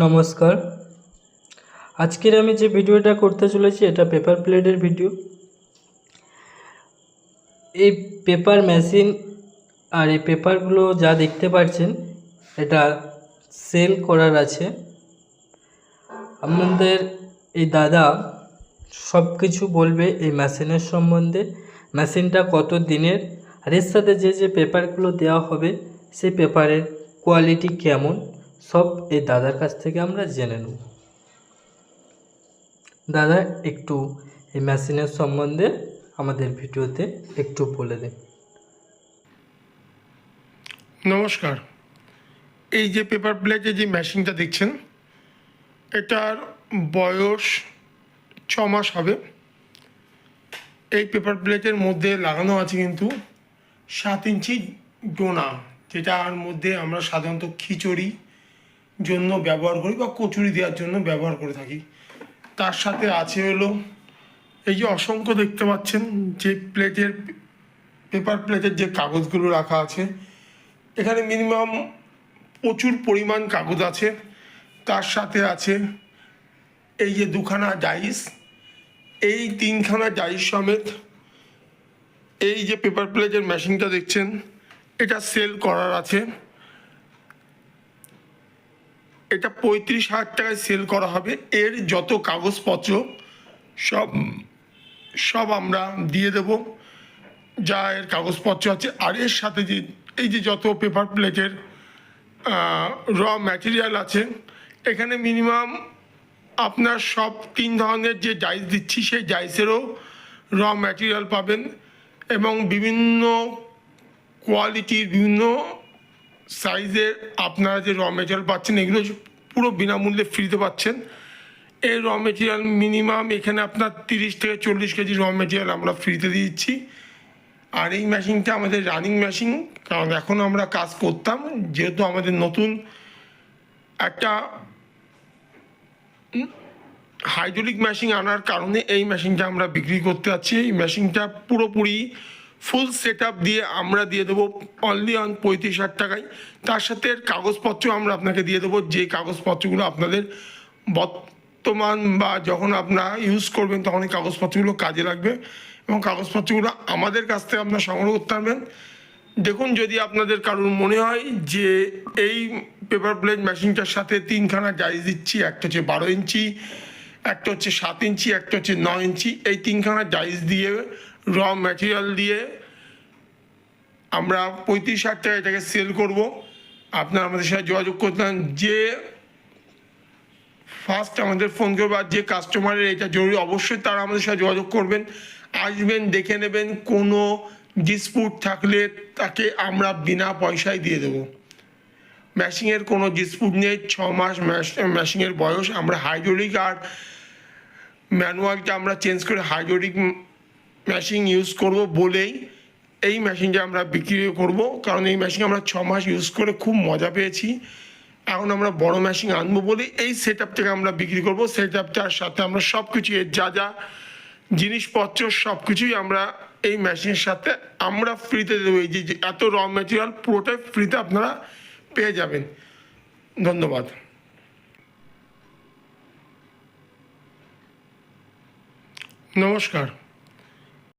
নমস্কার। আজকের আমি যে ভিডিওটা করতে চলেছি এটা পেপার প্লেটের ভিডিও। এই পেপার মেশিন আর এই পেপারগুলো যা দেখতে পাচ্ছেন এটা সেল করার আছে। আমাদের এই দাদা সব কিছু বলবে এই মেশিনের সম্বন্ধে, মেশিনটা কত দিনের, আর এর সাথে যে যে পেপারগুলো দেওয়া হবে সেই পেপারের কোয়ালিটি কেমন, সব এই দাদার কাছ থেকে আমরা জেনে নেব। দাদা একটু এই মেশিনের সম্বন্ধে আমাদের ভিডিওতে একটু বলে দিন। নমস্কার। এই যে পেপার প্লেটের যে মেশিনটা দেখছেন এটার বয়স 6 মাস হবে। এই পেপার প্লেটের মধ্যে লাগানো আছে কিন্তু 7 ইঞ্চি ডোনা, যেটার মধ্যে আমরা সাধারণত খিচুড়ি জন্য ব্যবহার করি বা কচুরি দেওয়ার জন্য ব্যবহার করে থাকি। তার সাথে আছে হলো এই যে অসংখ্য দেখতে পাচ্ছেন যে পেপার প্লেটের যে কাগজগুলো রাখা আছে, এখানে মিনিমাম প্রচুর পরিমাণ কাগজ আছে। তার সাথে আছে এই যে 2খানা ডাইস, এই 3খানা ডাইস সমেত এই যে পেপার প্লেটের মেশিনটা দেখছেন এটা সেল করার আছে। এটা 35,000 টাকায় সেল করা হবে। এর যত কাগজপত্র সব সব আমরা দিয়ে দেব, যা এর কাগজপত্র আছে। আর এর সাথে যে এই যে যত পেপার প্লেটের র ম্যাটেরিয়াল আছে, এখানে মিনিমাম আপনার সব 3 ধরনের যে ডাইস দিচ্ছি সেই ডাইসেরও র ম্যাটেরিয়াল পাবেন, এবং বিভিন্ন কোয়ালিটির বিভিন্ন সাইজের আপনারা যে র ম্যাটেরিয়াল পাচ্ছেন এগুলো পুরো বিনামূল্যে ফ্রিতে পাচ্ছেন। এই র ম্যাটেরিয়াল মিনিমাম এখানে আপনার 30 থেকে 40 কেজি র ম্যাটেরিয়াল আমরা ফ্রিতে দিচ্ছি। আর এই মেশিনটা আমাদের রানিং মেশিন, কারণ এখন আমরা কাজ করতাম, যেহেতু আমাদের নতুন একটা হাইড্রোলিক মেশিন আনার কারণে এই মেশিনটা আমরা বিক্রি করতে যাচ্ছি। এই মেশিনটা পুরোপুরি ফুল সেট আপ দিয়ে আমরা দিয়ে দেবো অনলি অন 35,000 টাকায়। তার সাথে কাগজপত্র আমরা আপনাকে দিয়ে দেবো, যে কাগজপত্রগুলো আপনাদের বর্তমান বা যখন আপনারা ইউজ করবেন তখন এই কাগজপত্রগুলো কাজে লাগবে, এবং কাগজপত্রগুলো আমাদের কাছ থেকে আপনারা সংগ্রহ করতে পারবেন। দেখুন, যদি আপনাদের কারোর মনে হয় যে এই পেপার প্লেট মেশিনটার সাথে 3খানা ডাইস দিচ্ছি, একটা হচ্ছে 12 ইঞ্চি, একটা হচ্ছে 7 ইঞ্চি, একটা হচ্ছে 9 ইঞ্চি, এই 3খানা ডাইস দিয়ে র ম্যাটেরিয়াল দিয়ে আমরা 35,000 টাকা এটাকে সেল করব। আপনারা আমাদের সাথে যোগাযোগ করতেন, যে ফার্স্ট আমাদের ফোন করবে আর যে কাস্টমারের এটা জরুরি অবশ্যই তারা আমাদের সাথে যোগাযোগ করবেন, আসবেন, দেখে নেবেন। কোনো ডিসপুট থাকলে তাকে আমরা বিনা পয়সায় দিয়ে দেবো। মেশিনের কোনো ডিসপুট নেই। 6 মাস মেশিনের বয়স। আমরা হাইড্রোলিক আর ম্যানুয়ালটা আমরা চেঞ্জ করে হাইড্রোলিক মেশিন ইউজ করব বলেই এই মেশিনটা আমরা বিক্রি করব, কারণ এই মেশিন আমরা 6 মাস ইউজ করে খুব মজা পেয়েছি। এখন আমরা বড় মেশিন আনবো বলে এই সেট আপটাকে আমরা বিক্রি করব। সেট আপটার সাথে আমরা সব কিছু, এর যা যা জিনিসপত্র সব কিছুই আমরা এই মেশিনের সাথে আমরা ফ্রিতে দেবো। এই যে এত র ম্যাটেরিয়াল পুরোটাই ফ্রিতে আপনারা পেয়ে যাবেন। ধন্যবাদ। নমস্কার।